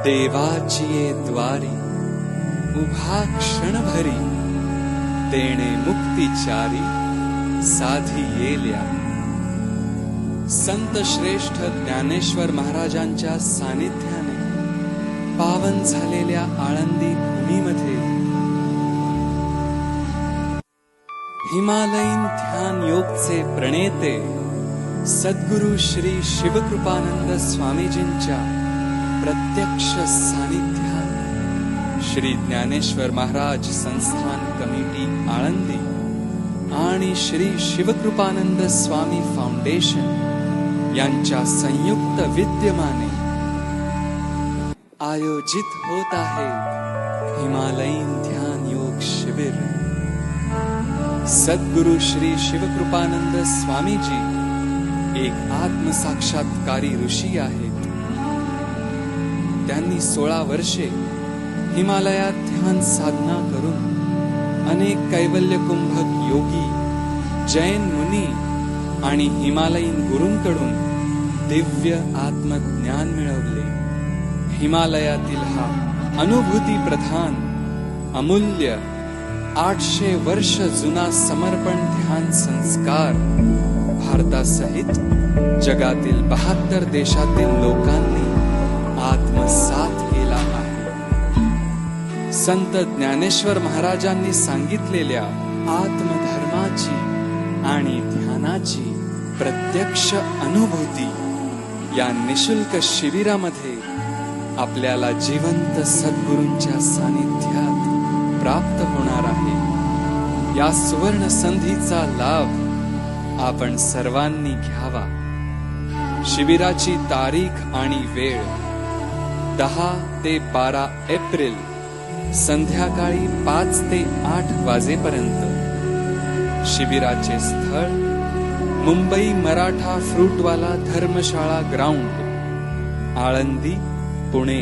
देवाची ये द्वारी उभा क्षणभरी, देणे मुक्तिचारी साधी येल्या. संत श्रेष्ठ ज्ञानेश्वर महाराजांच्या सानिध्याने पावन झालेल्या आळंदी भूमीमध्ये हिमालयीन ध्यान योगचे प्रणेते सद्गुरु श्री शिवकृपानंद स्वामीजींच्या प्रत्यक्ष सानिध्यात श्री ज्ञानेश्वर महाराज संस्थान कमिटी आळंदी आणि श्री शिवकृपानंद स्वामी फाउंडेशन यांच्या संयुक्त विद्यमाने आयोजित होत आहे हिमालयीन ध्यान योग शिबिर. सद्गुरु श्री शिवकृपानंद स्वामीजी एक आत्मसाक्षात्कारी ऋषी आहेत. त्यांनी 16 वर्षे हिमालयात ध्यान साधना करून अनेक कैवल्यकुंभक योगी, जैन मुनी आणि हिमालयीन गुरूंकडून दिव्य आत्मज्ञान मिळवले. हिमालयातील हा अनुभूती प्रधान अमूल्य 800 वर्ष जुना समर्पण ध्यान संस्कार भारतासहित जगातील 72 देशातील लोकांनी आत्मसात केला आहे. संत ज्ञानेश्वर महाराजांनी सांगितलेल्या आत्मधर्माची आणि ध्यानाची प्रत्यक्ष अनुभूती या निशुल्क शिबिरामध्ये आपल्याला जिवंत सद्गुरूंच्या सानिध्यात प्राप्त होणार आहे. या सुवर्ण संधीचा लाभ आपण सर्वांनी घ्यावा. शिबिराची तारीख आणि वेळ 10 ते 12 एप्रिल संध्याकाळी 5 ते 8 वाजेपर्यंत. शिबिराचे स्थळ मुंबई मराठा फ्रूटवाला धर्मशाळा ग्राउंड, आळंदी, पुणे.